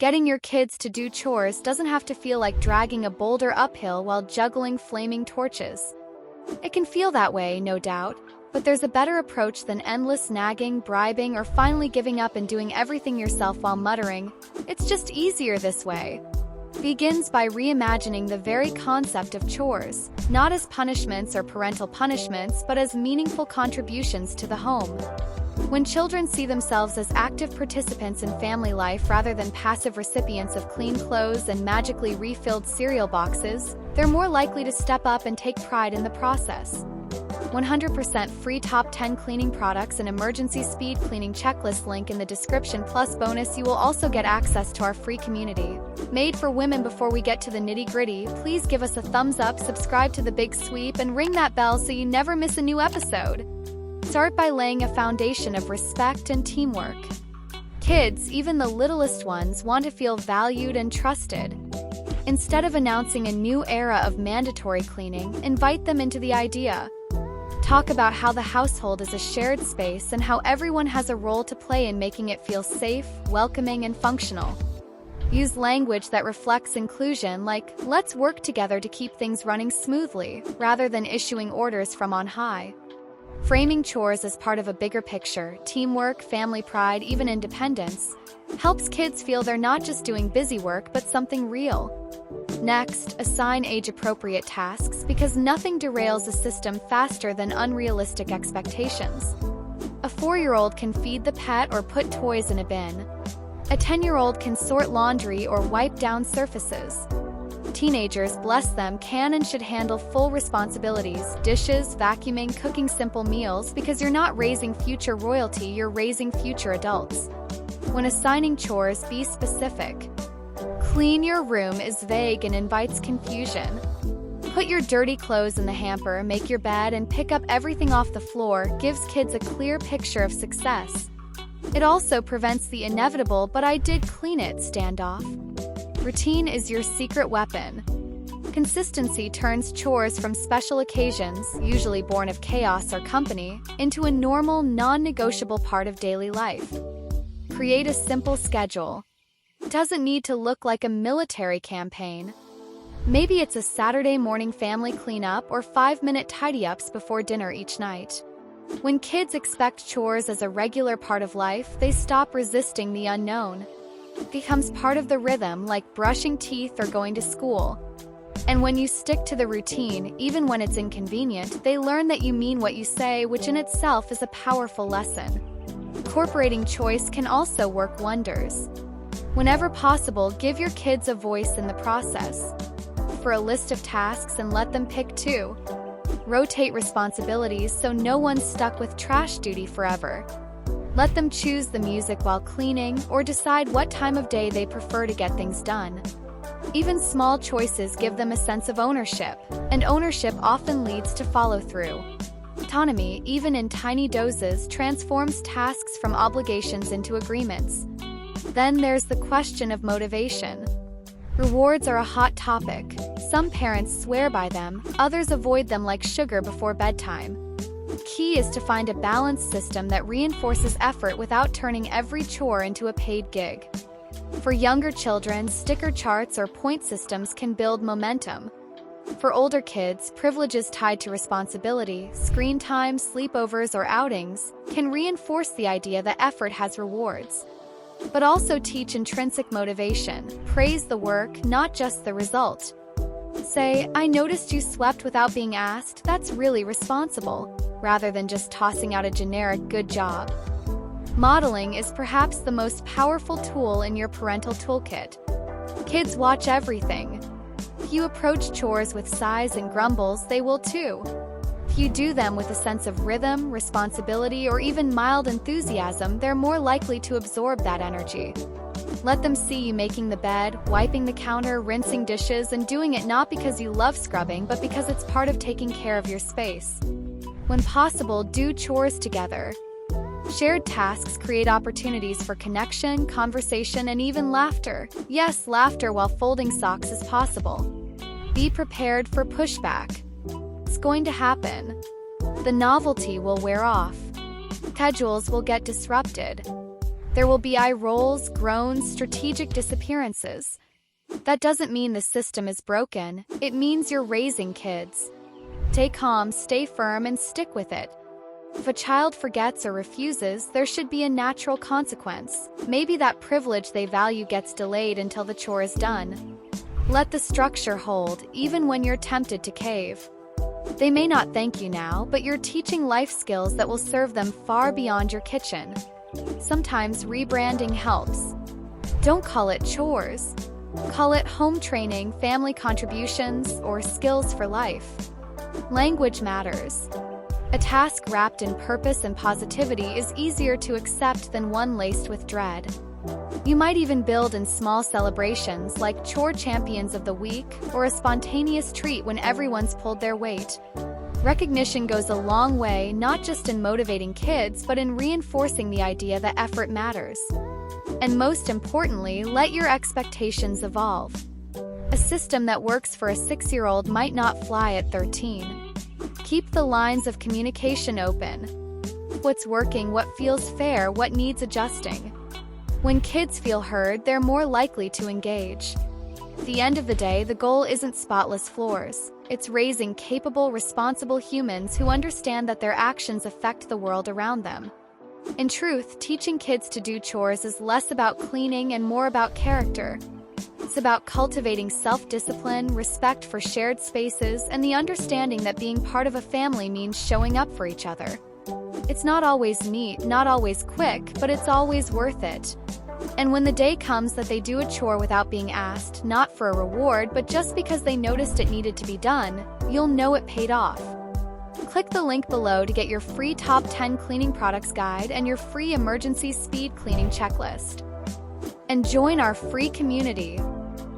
Getting your kids to do chores doesn't have to feel like dragging a boulder uphill while juggling flaming torches. It can feel that way, no doubt, but there's a better approach than endless nagging, bribing, or finally giving up and doing everything yourself while muttering, "It's just easier this way." Begins by reimagining the very concept of chores, not as punishments or parental punishments, but as meaningful contributions to the home. When children see themselves as active participants in family life rather than passive recipients of clean clothes and magically refilled cereal boxes, they're more likely to step up and take pride in the process. 100% free top 10 cleaning products and emergency speed cleaning checklist link in the description, plus bonus you will also get access to our free community. Made for women. Before we get to the nitty-gritty, please give us a thumbs up, subscribe to The Big Sweep, and ring that bell so you never miss a new episode. Start by laying a foundation of respect and teamwork. Kids, even the littlest ones, want to feel valued and trusted. Instead of announcing a new era of mandatory cleaning, invite them into the idea. Talk about how the household is a shared space and how everyone has a role to play in making it feel safe, welcoming, and functional. Use language that reflects inclusion, like, "Let's work together to keep things running smoothly," rather than issuing orders from on high. Framing chores as part of a bigger picture, teamwork, family pride, even independence, helps kids feel they're not just doing busy work but something real. Next, assign age-appropriate tasks, because nothing derails a system faster than unrealistic expectations. A 4-year-old can feed the pet or put toys in a bin. A 10-year-old can sort laundry or wipe down surfaces. Teenagers, bless them, can and should handle full responsibilities: dishes, vacuuming, cooking simple meals, because you're not raising future royalty, you're raising future adults. When assigning chores, be specific. Clean your room is vague and invites confusion. Put your dirty clothes in the hamper, make your bed, and pick up everything off the floor gives kids a clear picture of success. It also prevents the inevitable "but I did clean it" standoff. Routine is your secret weapon. Consistency turns chores from special occasions, usually born of chaos or company, into a normal, non-negotiable part of daily life. Create a simple schedule. It doesn't need to look like a military campaign. Maybe it's a Saturday morning family cleanup or 5-minute tidy-ups before dinner each night. When kids expect chores as a regular part of life, they stop resisting the unknown. It becomes part of the rhythm, like brushing teeth or going to school. And when you stick to the routine, even when it's inconvenient, they learn that you mean what you say, which in itself is a powerful lesson. Incorporating choice can also work wonders. Whenever possible, give your kids a voice in the process. For a list of tasks and let them pick two. Rotate responsibilities so no one's stuck with trash duty forever. Let them choose the music while cleaning, or decide what time of day they prefer to get things done. Even small choices give them a sense of ownership, and ownership often leads to follow-through. Autonomy, even in tiny doses, transforms tasks from obligations into agreements. Then there's the question of motivation. Rewards are a hot topic. Some parents swear by them, others avoid them like sugar before bedtime. Key is to find a balanced system that reinforces effort without turning every chore into a paid gig. For younger children, sticker charts or point systems can build momentum. For older kids, privileges tied to responsibility, screen time, sleepovers, or outings, can reinforce the idea that effort has rewards. But also teach intrinsic motivation. Praise the work, not just the result. Say, "I noticed you swept without being asked. That's really responsible," rather than just tossing out a generic "good job." Modeling is perhaps the most powerful tool in your parental toolkit. Kids watch everything. If you approach chores with sighs and grumbles, they will too. If you do them with a sense of rhythm, responsibility, or even mild enthusiasm, they're more likely to absorb that energy. Let them see you making the bed, wiping the counter, rinsing dishes, and doing it not because you love scrubbing, but because it's part of taking care of your space. When possible, do chores together. Shared tasks create opportunities for connection, conversation, and even laughter. Yes, laughter while folding socks is possible. Be prepared for pushback. It's going to happen. The novelty will wear off. Schedules will get disrupted. There will be eye rolls, groans, strategic disappearances. That doesn't mean the system is broken, it means you're raising kids. Stay calm, stay firm, and stick with it. If a child forgets or refuses, there should be a natural consequence. Maybe that privilege they value gets delayed until the chore is done. Let the structure hold, even when you're tempted to cave. They may not thank you now, but you're teaching life skills that will serve them far beyond your kitchen. Sometimes rebranding helps. Don't call it chores. Call it home training, family contributions, or skills for life. Language matters. A task wrapped in purpose and positivity is easier to accept than one laced with dread. You might even build in small celebrations like chore champions of the week or a spontaneous treat when everyone's pulled their weight. Recognition goes a long way, not just in motivating kids, but in reinforcing the idea that effort matters. And most importantly, let your expectations evolve. A system that works for a 6-year-old might not fly at 13. Keep the lines of communication open. What's working, what feels fair, what needs adjusting. When kids feel heard, they're more likely to engage. At the end of the day, the goal isn't spotless floors. It's raising capable, responsible humans who understand that their actions affect the world around them. In truth, teaching kids to do chores is less about cleaning and more about character. It's about cultivating self-discipline, respect for shared spaces, and the understanding that being part of a family means showing up for each other. It's not always neat, not always quick, but it's always worth it. And when the day comes that they do a chore without being asked, not for a reward, but just because they noticed it needed to be done, you'll know it paid off. Click the link below to get your free Top 10 Cleaning Products Guide and your free Emergency Speed Cleaning Checklist. And join our free community.